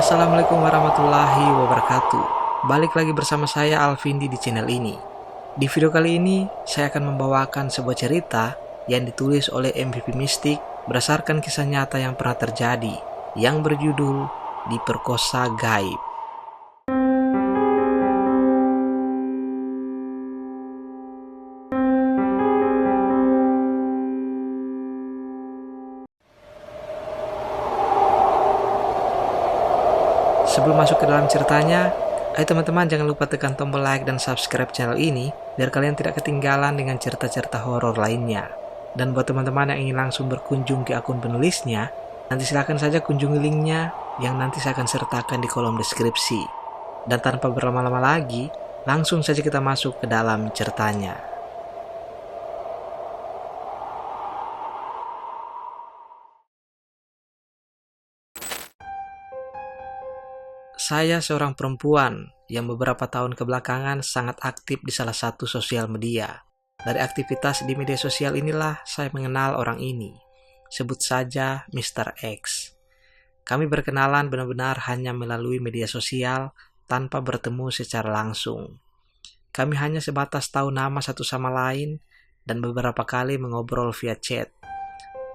Assalamualaikum warahmatullahi wabarakatuh. Balik lagi bersama saya Alvindi di channel ini. Di video kali ini saya akan membawakan sebuah cerita yang ditulis oleh MVP Mistik berdasarkan kisah nyata yang pernah terjadi yang berjudul Diperkosa Gaib. Sebelum masuk ke dalam ceritanya, ayo teman-teman jangan lupa tekan tombol like dan subscribe channel ini biar kalian tidak ketinggalan dengan cerita-cerita horor lainnya. Dan buat teman-teman yang ingin langsung berkunjung ke akun penulisnya, nanti silahkan saja kunjungi linknya yang nanti saya akan sertakan di kolom deskripsi. Dan tanpa berlama-lama lagi, langsung saja kita masuk ke dalam ceritanya. Saya seorang perempuan yang beberapa tahun kebelakangan sangat aktif di salah satu sosial media. Dari aktivitas di media sosial inilah saya mengenal orang ini. Sebut saja Mr. X. Kami berkenalan benar-benar hanya melalui media sosial tanpa bertemu secara langsung. Kami hanya sebatas tahu nama satu sama lain dan beberapa kali mengobrol via chat.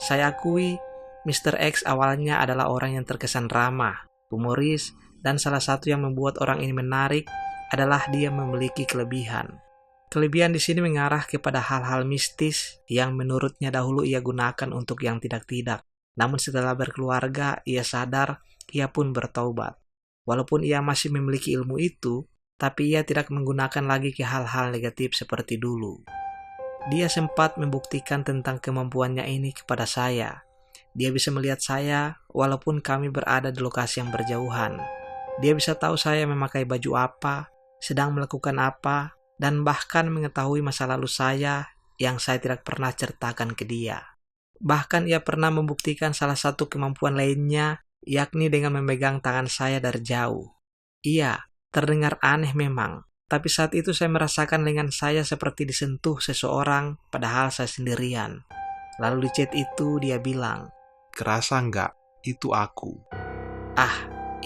Saya akui Mr. X awalnya adalah orang yang terkesan ramah, humoris, dan salah satu yang membuat orang ini menarik adalah dia memiliki kelebihan. Kelebihan di sini mengarah kepada hal-hal mistis yang menurutnya dahulu ia gunakan untuk yang tidak-tidak. Namun setelah berkeluarga, ia sadar, ia pun bertaubat. Walaupun ia masih memiliki ilmu itu, tapi ia tidak menggunakan lagi ke hal-hal negatif seperti dulu. Dia sempat membuktikan tentang kemampuannya ini kepada saya. Dia bisa melihat saya walaupun kami berada di lokasi yang berjauhan. Dia bisa tahu saya memakai baju apa, sedang melakukan apa, dan bahkan mengetahui masa lalu saya yang saya tidak pernah ceritakan ke dia. Bahkan ia pernah membuktikan salah satu kemampuan lainnya, yakni dengan memegang tangan saya dari jauh. Iya, terdengar aneh memang, tapi saat itu saya merasakan lengan saya seperti disentuh seseorang, padahal saya sendirian. Lalu di chat itu dia bilang, "Kerasa nggak? Itu aku."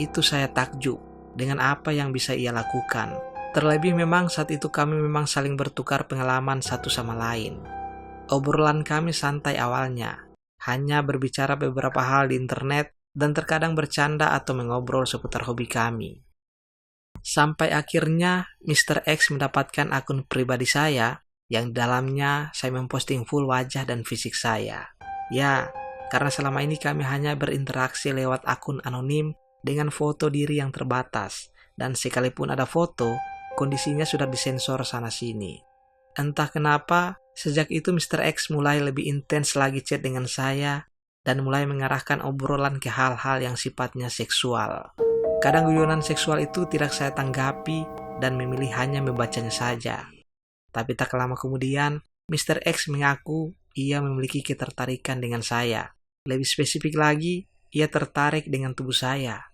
Itu saya takjub dengan apa yang bisa ia lakukan. Terlebih memang saat itu kami memang saling bertukar pengalaman satu sama lain. Obrolan kami santai awalnya, hanya berbicara beberapa hal di internet dan terkadang bercanda atau mengobrol seputar hobi kami. Sampai akhirnya Mr. X mendapatkan akun pribadi saya yang di dalamnya saya memposting full wajah dan fisik saya. Ya, karena selama ini kami hanya berinteraksi lewat akun anonim dengan foto diri yang terbatas, dan sekalipun ada foto, kondisinya sudah disensor sana-sini. Entah kenapa, sejak itu Mr. X mulai lebih intens lagi chat dengan saya, dan mulai mengarahkan obrolan ke hal-hal yang sifatnya seksual. Kadang guyonan seksual itu tidak saya tanggapi, dan memilih hanya membacanya saja. Tapi tak lama kemudian, Mr. X mengaku ia memiliki ketertarikan dengan saya. Lebih spesifik lagi, ia tertarik dengan tubuh saya.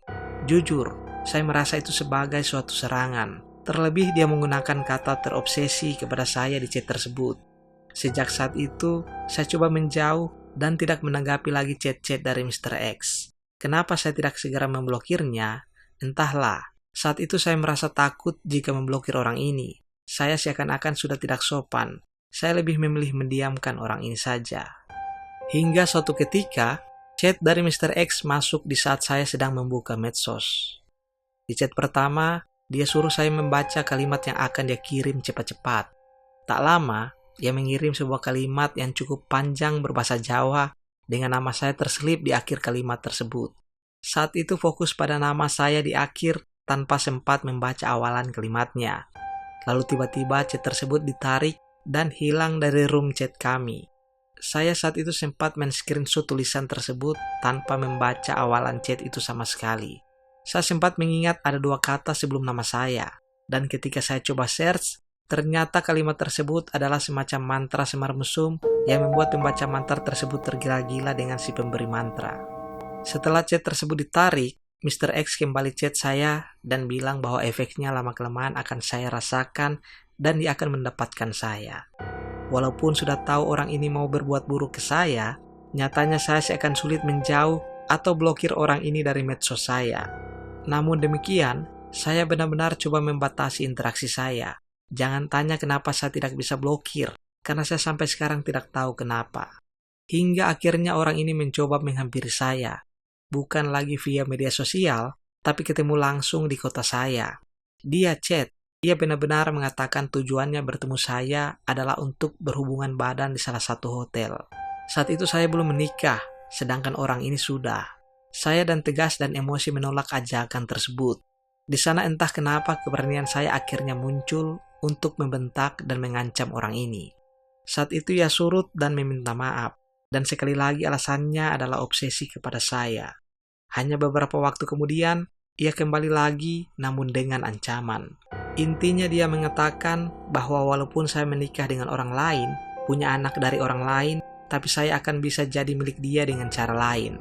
Jujur, saya merasa itu sebagai suatu serangan. Terlebih dia menggunakan kata terobsesi kepada saya di chat tersebut. Sejak saat itu, saya coba menjauh dan tidak menanggapi lagi chat-chat dari Mr. X. Kenapa saya tidak segera memblokirnya? Entahlah, saat itu saya merasa takut jika memblokir orang ini. Saya seakan-akan sudah tidak sopan. Saya lebih memilih mendiamkan orang ini saja. Hingga suatu ketika, chat dari Mr. X masuk di saat saya sedang membuka medsos. Di chat pertama, dia suruh saya membaca kalimat yang akan dia kirim cepat-cepat. Tak lama, ia mengirim sebuah kalimat yang cukup panjang berbahasa Jawa dengan nama saya terselip di akhir kalimat tersebut. Saat itu fokus pada nama saya di akhir tanpa sempat membaca awalan kalimatnya. Lalu tiba-tiba chat tersebut ditarik dan hilang dari room chat kami. Saya saat itu sempat men-screenshot tulisan tersebut tanpa membaca awalan chat itu sama sekali. Saya sempat mengingat ada 2 kata sebelum nama saya. Dan ketika saya coba search, ternyata kalimat tersebut adalah semacam mantra semar mesum yang membuat pembaca mantra tersebut tergila-gila dengan si pemberi mantra. Setelah chat tersebut ditarik, Mr. X kembali chat saya dan bilang bahwa efeknya lama-kelamaan akan saya rasakan dan dia akan mendapatkan saya. Walaupun sudah tahu orang ini mau berbuat buruk ke saya, nyatanya saya akan sulit menjauh atau blokir orang ini dari medsos saya. Namun demikian, saya benar-benar coba membatasi interaksi saya. Jangan tanya kenapa saya tidak bisa blokir, karena saya sampai sekarang tidak tahu kenapa. Hingga akhirnya orang ini mencoba menghampiri saya. Bukan lagi via media sosial, tapi ketemu langsung di kota saya. Dia chat, dia benar-benar mengatakan tujuannya bertemu saya adalah untuk berhubungan badan di salah satu hotel. Saat itu saya belum menikah, sedangkan orang ini sudah. Saya dan tegas dan emosi menolak ajakan tersebut. Di sana entah kenapa keberanian saya akhirnya muncul untuk membentak dan mengancam orang ini. Saat itu ia surut dan meminta maaf. Dan sekali lagi alasannya adalah obsesi kepada saya. Hanya beberapa waktu kemudian, ia kembali lagi namun dengan ancaman. Intinya dia mengatakan bahwa walaupun saya menikah dengan orang lain, punya anak dari orang lain, tapi saya akan bisa jadi milik dia dengan cara lain.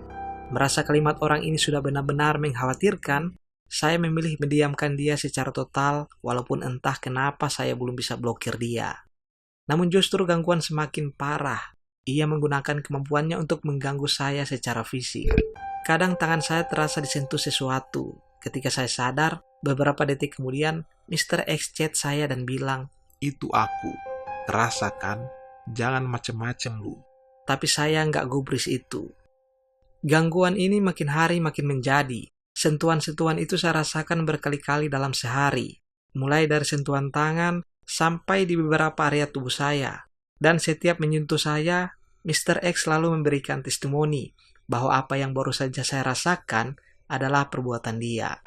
Merasa kalimat orang ini sudah benar-benar mengkhawatirkan, saya memilih mendiamkan dia secara total walaupun entah kenapa saya belum bisa blokir dia. Namun justru gangguan semakin parah. Ia menggunakan kemampuannya untuk mengganggu saya secara fisik. Kadang tangan saya terasa disentuh sesuatu. Ketika saya sadar, beberapa detik kemudian, Mr. X chat saya dan bilang, Itu aku. Terasa kan? Jangan macem-macem lu. tapi saya nggak gubris itu. Gangguan ini makin hari makin menjadi. Sentuhan-sentuhan itu saya rasakan berkali-kali dalam sehari. Mulai dari sentuhan tangan sampai di beberapa area tubuh saya. Dan setiap menyentuh saya, Mr. X selalu memberikan testimoni bahwa apa yang baru saja saya rasakan adalah perbuatan dia.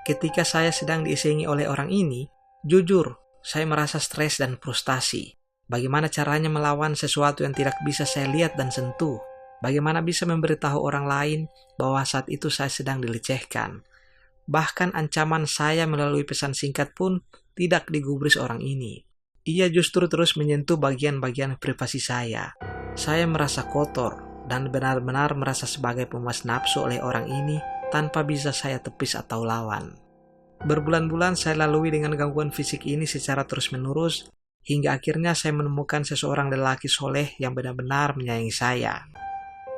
Ketika saya sedang diisengi oleh orang ini, jujur, saya merasa stres dan frustasi. Bagaimana caranya melawan sesuatu yang tidak bisa saya lihat dan sentuh? Bagaimana bisa memberitahu orang lain bahwa saat itu saya sedang dilecehkan? Bahkan ancaman saya melalui pesan singkat pun tidak digubris orang ini. Ia justru terus menyentuh bagian-bagian privasi saya. Saya merasa kotor dan benar-benar merasa sebagai pemuas nafsu oleh orang ini tanpa bisa saya tepis atau lawan. Berbulan-bulan saya lalui dengan gangguan fisik ini secara terus-menerus hingga akhirnya saya menemukan seseorang lelaki soleh yang benar-benar menyayangi saya.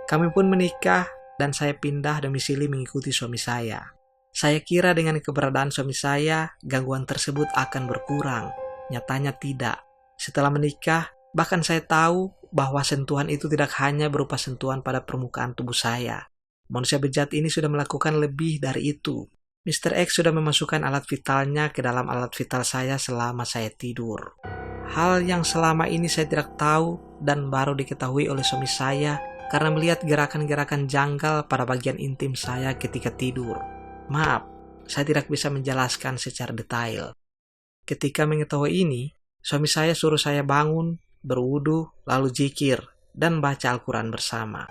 Kami pun menikah dan saya pindah domisili mengikuti suami saya. Saya kira dengan keberadaan suami saya, gangguan tersebut akan berkurang. Nyatanya tidak. Setelah menikah, bahkan saya tahu bahwa sentuhan itu tidak hanya berupa sentuhan pada permukaan tubuh saya. Manusia bejat ini sudah melakukan lebih dari itu. Mr. X sudah memasukkan alat vitalnya ke dalam alat vital saya selama saya tidur. Hal yang selama ini saya tidak tahu dan baru diketahui oleh suami saya karena melihat gerakan-gerakan janggal pada bagian intim saya ketika tidur. Maaf, saya tidak bisa menjelaskan secara detail. Ketika mengetahui ini, suami saya suruh saya bangun, berwudu, lalu zikir, dan baca Al-Quran bersama.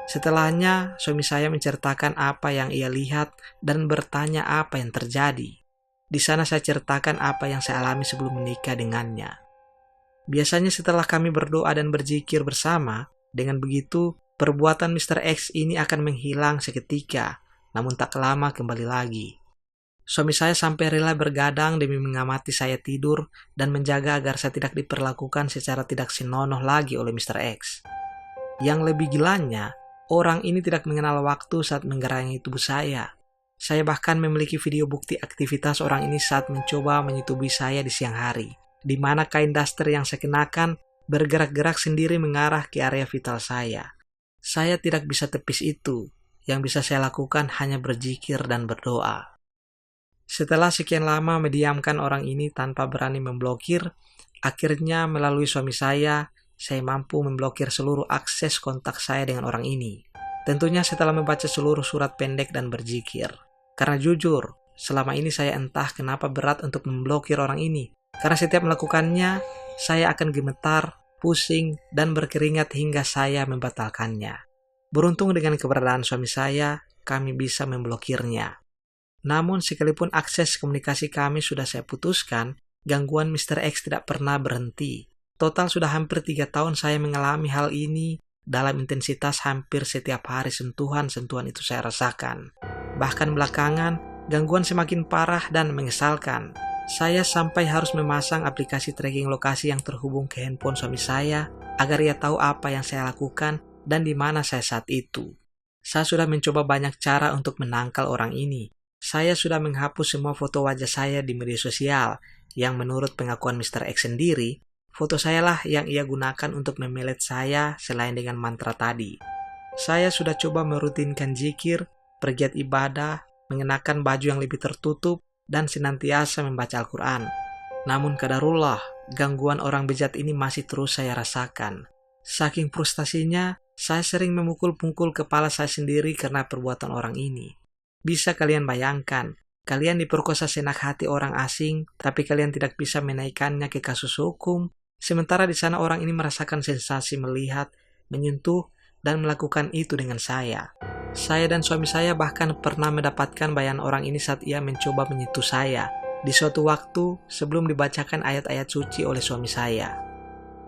Setelahnya, suami saya menceritakan apa yang ia lihat dan bertanya apa yang terjadi. Di sana saya ceritakan apa yang saya alami sebelum menikah dengannya. Biasanya setelah kami berdoa dan berzikir bersama, dengan begitu, perbuatan Mr. X ini akan menghilang seketika, namun tak lama kembali lagi. Suami saya sampai rela bergadang demi mengamati saya tidur dan menjaga agar saya tidak diperlakukan secara tidak senonoh lagi oleh Mr. X. Yang lebih gilanya, orang ini tidak mengenal waktu saat menggerangi tubuh saya. Saya bahkan memiliki video bukti aktivitas orang ini saat mencoba menyetubuhi saya di siang hari, di mana kain daster yang saya kenakan bergerak-gerak sendiri mengarah ke area vital saya. Saya tidak bisa tepis itu. Yang bisa saya lakukan hanya berzikir dan berdoa. Setelah sekian lama mendiamkan orang ini tanpa berani memblokir, akhirnya melalui suami saya mampu memblokir seluruh akses kontak saya dengan orang ini. Tentunya setelah membaca seluruh surat pendek dan berzikir. Karena jujur, selama ini saya entah kenapa berat untuk memblokir orang ini. Karena setiap melakukannya, saya akan gemetar, pusing, dan berkeringat hingga saya membatalkannya. Beruntung dengan keberadaan suami saya, kami bisa memblokirnya. Namun sekalipun akses komunikasi kami sudah saya putuskan, gangguan Mr. X tidak pernah berhenti. Total sudah hampir 3 tahun saya mengalami hal ini dalam intensitas hampir setiap hari sentuhan-sentuhan itu saya rasakan. Bahkan belakangan, gangguan semakin parah dan mengesalkan. Saya sampai harus memasang aplikasi tracking lokasi yang terhubung ke handphone suami saya agar ia tahu apa yang saya lakukan dan di mana saya saat itu. Saya sudah mencoba banyak cara untuk menangkal orang ini. Saya sudah menghapus semua foto wajah saya di media sosial, yang menurut pengakuan Mr. X sendiri, foto saya lah yang ia gunakan untuk memelet saya selain dengan mantra tadi. Saya sudah coba merutinkan zikir, pergiat ibadah, mengenakan baju yang lebih tertutup, dan senantiasa membaca Al-Quran. Namun qadarullah, gangguan orang bejat ini masih terus saya rasakan. Saking frustasinya, saya sering memukul-pukul kepala saya sendiri karena perbuatan orang ini. Bisa kalian bayangkan, kalian diperkosa senak hati orang asing, tapi kalian tidak bisa menaikkannya ke kasus hukum, sementara di sana orang ini merasakan sensasi melihat, menyentuh, dan melakukan itu dengan saya. Saya dan suami saya bahkan pernah mendapatkan bayangan orang ini saat ia mencoba menyentuh saya di suatu waktu sebelum dibacakan ayat-ayat suci oleh suami saya.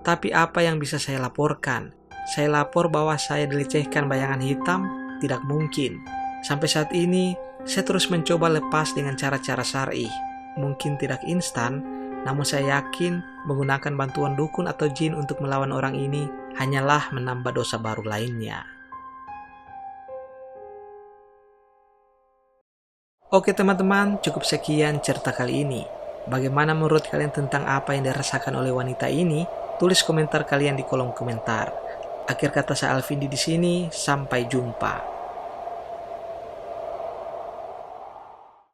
Tapi apa yang bisa saya laporkan? Saya lapor bahwa saya dilecehkan bayangan hitam? Tidak mungkin. Sampai saat ini, saya terus mencoba lepas dengan cara-cara syar'i. Mungkin tidak instan, namun saya yakin menggunakan bantuan dukun atau jin untuk melawan orang ini hanyalah menambah dosa baru lainnya. Oke teman-teman, cukup sekian cerita kali ini. Bagaimana menurut kalian tentang apa yang dirasakan oleh wanita ini? Tulis komentar kalian di kolom komentar. Akhir kata saya Alvindi di sini, sampai jumpa.